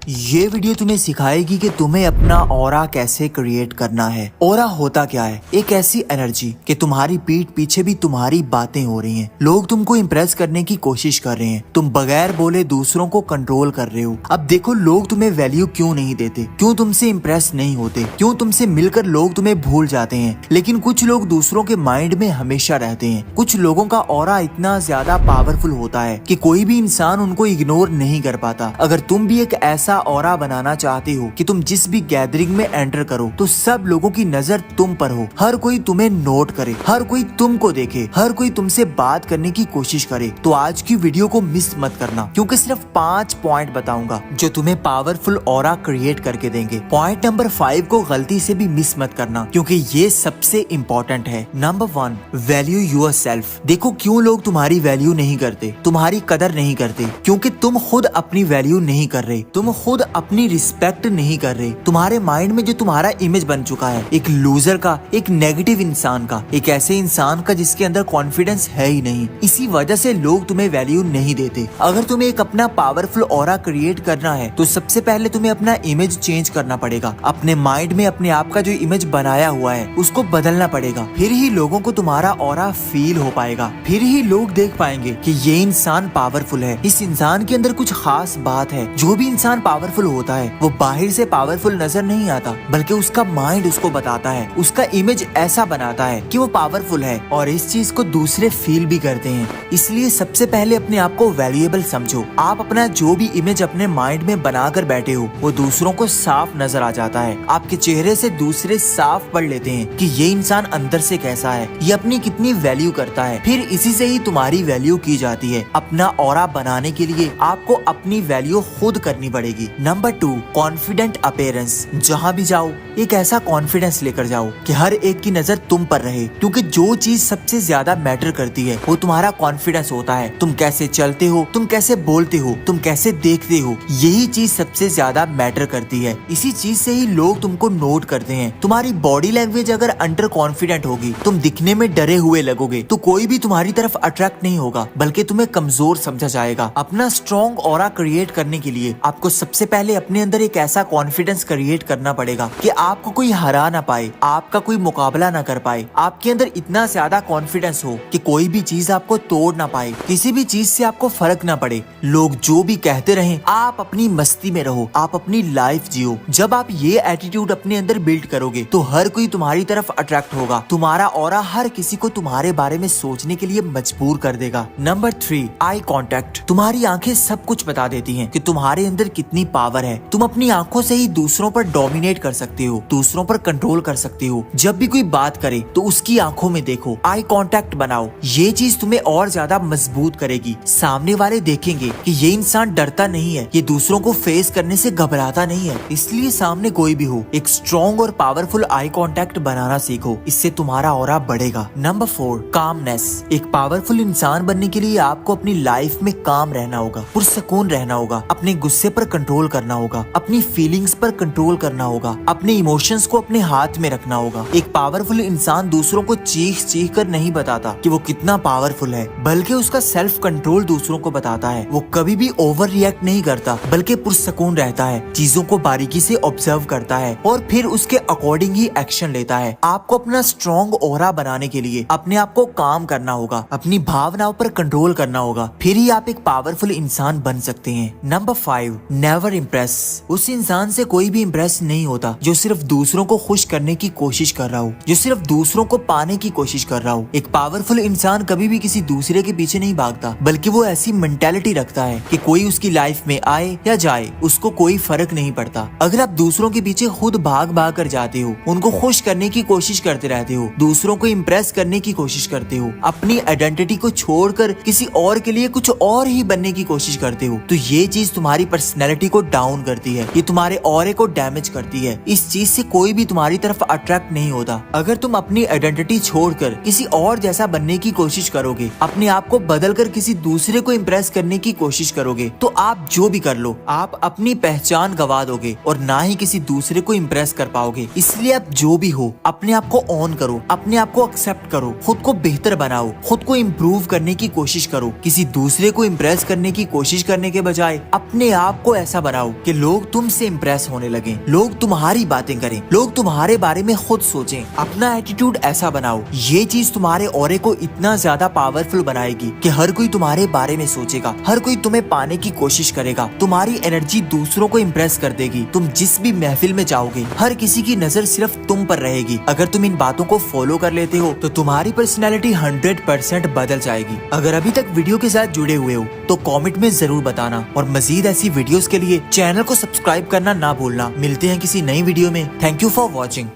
ये वीडियो तुम्हें सिखाएगी कि तुम्हें अपना ऑरा कैसे क्रिएट करना है। ऑरा होता क्या है? एक ऐसी एनर्जी कि तुम्हारी पीठ पीछे भी तुम्हारी बातें हो रही हैं। लोग तुमको इम्प्रेस करने की कोशिश कर रहे हैं। तुम बगैर बोले दूसरों को कंट्रोल कर रहे हो। अब देखो लोग तुम्हें वैल्यू क्यों नहीं देते, क्यों तुमसे इम्प्रेस नहीं होते, क्यों तुमसे मिलकर लोग तुम्हें भूल जाते हैं। लेकिन कुछ लोग दूसरों के माइंड में हमेशा रहते हैं। कुछ लोगों का ऑरा इतना ज्यादा पावरफुल होता है कि कोई भी इंसान उनको इग्नोर नहीं कर पाता। अगर तुम भी एक ऐसा ऑरा बनाना चाहते हो कि तुम जिस भी गैदरिंग में एंटर करो तो सब लोगों की नजर तुम पर हो, हर कोई तुम्हें नोट करे, हर कोई तुमको देखे, हर कोई तुमसे बात करने की कोशिश करे, तो आज की वीडियो को मिस मत करना, क्योंकि सिर्फ 5 पॉइंट बताऊंगा जो तुम्हें पावरफुल ऑरा क्रिएट करके देंगे। पॉइंट नंबर 5 को गलती से भी मिस मत करना, क्योंकि ये सबसे इम्पोर्टेंट है। Number 1, value yourself. देखो क्यों लोग तुम्हारी वैल्यू नहीं करते, तुम्हारी कदर नहीं करते, क्योंकि तुम खुद अपनी वैल्यू नहीं कर रहे, तुम खुद अपनी रिस्पेक्ट नहीं कर रहे। तुम्हारे माइंड में जो तुम्हारा इमेज बन चुका है, एक लूजर का, एक नेगेटिव इंसान का, एक ऐसे इंसान का जिसके अंदर कॉन्फिडेंस है ही नहीं, इसी वजह से लोग तुम्हें वैल्यू नहीं देते। अगर तुम्हें एक अपना पावरफुल ऑरा क्रिएट करना है तो सबसे पहले तुम्हें अपना इमेज चेंज करना पड़ेगा। अपने माइंड में अपने आप का जो इमेज बनाया हुआ है उसको बदलना पड़ेगा। फिर ही लोगों को तुम्हारा ऑरा फील हो पाएगा, फिर ही लोग देख पाएंगे कि ये इंसान पावरफुल है, इस इंसान के अंदर कुछ खास बात है। जो भी इंसान पावरफुल होता है वो बाहर से पावरफुल नजर नहीं आता, बल्कि उसका माइंड उसको बताता है, उसका इमेज ऐसा बनाता है कि वो पावरफुल है, और इस चीज को दूसरे फील भी करते हैं। इसलिए सबसे पहले अपने आप को वैल्यूएबल समझो। आप अपना जो भी इमेज अपने माइंड में बनाकर बैठे हो वो दूसरों को साफ नजर आ जाता है। आपके चेहरे से दूसरे साफ पढ़ लेते हैं कि ये इंसान अंदर से कैसा है, ये अपनी कितनी वैल्यू करता है। फिर इसी से ही तुम्हारी वैल्यू की जाती है। अपना ऑरा बनाने के लिए आपको अपनी वैल्यू खुद करनी पड़ेगी। Number 2, confident appearance. जहाँ भी जाओ एक ऐसा कॉन्फिडेंस लेकर जाओ कि हर एक की नजर तुम पर रहे, क्योंकि जो चीज सबसे ज्यादा मैटर करती है वो तुम्हारा कॉन्फिडेंस होता है। तुम कैसे चलते हो, तुम कैसे बोलते हो, तुम कैसे देखते हो, यही चीज सबसे ज्यादा मैटर करती है। इसी चीज से ही लोग तुमको नोट करते हैं। तुम्हारी बॉडी लैंग्वेज अगर अंडर कॉन्फिडेंट होगी, तुम दिखने में डरे हुए लगोगे, तो कोई भी तुम्हारी तरफ अट्रैक्ट नहीं होगा, बल्कि तुम्हें कमजोर समझा जाएगा। अपना स्ट्रॉन्ग ऑरा क्रिएट करने के लिए आपको सबसे पहले अपने अंदर एक ऐसा कॉन्फिडेंस क्रिएट करना पड़ेगा कि आपको कोई हरा ना पाए, आपका कोई मुकाबला ना कर पाए। आपके अंदर इतना ज्यादा कॉन्फिडेंस हो कि कोई भी चीज आपको तोड़ ना पाए, किसी भी चीज से आपको फर्क ना पड़े। लोग जो भी कहते रहें, आप अपनी मस्ती में रहो, आप अपनी लाइफ जियो। जब आप ये एटीट्यूड अपने अंदर बिल्ड करोगे तो हर कोई तुम्हारी तरफ अट्रैक्ट होगा। तुम्हारा ऑरा हर किसी को तुम्हारे बारे में सोचने के लिए मजबूर कर देगा। Number 3, eye contact. तुम्हारी आंखें सब कुछ बता देती हैं कि तुम्हारे अंदर कितनी पावर है। तुम अपनी आंखों से ही दूसरों पर डोमिनेट कर सकते हो, दूसरों पर कंट्रोल कर सकते हो। जब भी कोई बात करे तो उसकी आंखों में देखो, आई कांटेक्ट बनाओ। ये चीज तुम्हें और ज्यादा मजबूत करेगी। सामने वाले देखेंगे कि ये इंसान डरता नहीं है, ये दूसरों को फेस करने से घबराता नहीं है। इसलिए सामने कोई भी हो, एक स्ट्रॉन्ग और पावरफुल आई कांटेक्ट बनाना सीखो, इससे तुम्हारा ऑरा बढ़ेगा। Number 4, calmness. एक पावरफुल इंसान बनने के लिए आपको अपनी लाइफ में काम रहना होगा, पुरसकून रहना होगा, अपने गुस्से पर कंट्रोल करना होगा, अपनी फीलिंग्स पर कंट्रोल करना होगा, अपने इमोशंस को अपने हाथ में रखना होगा। एक पावरफुल इंसान दूसरों को चीख चीख कर नहीं बताता कि वो कितना पावरफुल है, बल्कि उसका सेल्फ कंट्रोल दूसरों को बताता है। वो कभी भी ओवर रिएक्ट नहीं करता, बल्कि पुरसकून रहता है, चीजों को बारीकी से ऑब्जर्व करता है और फिर उसके अकॉर्डिंग ही एक्शन लेता है। आपको अपना स्ट्रॉन्ग ऑरा बनाने के लिए अपने आप को काम करना होगा, अपनी भावनाओं पर कंट्रोल करना होगा, फिर ही आप एक पावरफुल इंसान बन सकते हैं। Number 5, never impress. उस इंसान से कोई भी इम्प्रेस नहीं होता जो सिर्फ दूसरों को खुश करने की कोशिश कर रहा हो, जो सिर्फ दूसरों को पाने की कोशिश कर रहा हो। एक पावरफुल इंसान कभी भी किसी दूसरे के पीछे नहीं भागता, बल्कि वो ऐसी मेंटालिटी रखता है कि कोई उसकी लाइफ में आए या जाए उसको कोई फर्क नहीं पड़ता। अगर आप दूसरों के पीछे खुद भाग भाग कर जाते हो, उनको खुश करने की कोशिश करते रहते हो, दूसरों को इम्प्रेस करने की कोशिश करते हो, अपनी आइडेंटिटी को छोड़कर किसी और के लिए कुछ और ही बनने की कोशिश करते हो, तो ये चीज तुम्हारी पर्सनैलिटी को डाउन करती है, ये तुम्हारे ऑरे को डैमेज करती है। इस चीज से कोई भी तुम्हारी तरफ अट्रैक्ट नहीं होता। अगर तुम अपनी आइडेंटिटी छोड़कर किसी और जैसा बनने की कोशिश करोगे, अपने आप को बदलकर किसी दूसरे को इम्प्रेस करने की कोशिश करोगे, तो आप जो भी कर लो, आप अपनी पहचान गवा दोगे और ना ही किसी दूसरे को इम्प्रेस कर पाओगे। इसलिए आप जो भी हो, अपने आप को ऑन करो, अपने आप को एक्सेप्ट करो, खुद को बेहतर बनाओ, खुद को इम्प्रूव करने की कोशिश करो। किसी दूसरे को इम्प्रेस करने की कोशिश करने के बजाय अपने आप को ऐसा ऐसा बनाओ कि लोग तुमसे इम्प्रेस होने लगे, लोग तुम्हारी बातें करें, लोग तुम्हारे बारे में खुद सोचें। अपना एटीट्यूड ऐसा बनाओ, ये चीज तुम्हारे ऑरे को इतना ज्यादा पावरफुल बनाएगी कि हर कोई तुम्हारे बारे में सोचेगा, हर कोई तुम्हें पाने की कोशिश करेगा। तुम्हारी एनर्जी दूसरों को इम्प्रेस कर देगी। तुम जिस भी महफिल में जाओगे हर किसी की नजर सिर्फ तुम पर रहेगी। अगर तुम इन बातों को फॉलो कर लेते हो तो तुम्हारी पर्सनैलिटी 100% बदल जाएगी। अगर अभी तक वीडियो के साथ जुड़े हुए हो तो कमेंट में जरूर बताना, और मजीद ऐसी वीडियोस के लिए चैनल को सब्सक्राइब करना ना भूलना। मिलते हैं किसी नई वीडियो में। Thank you for watching.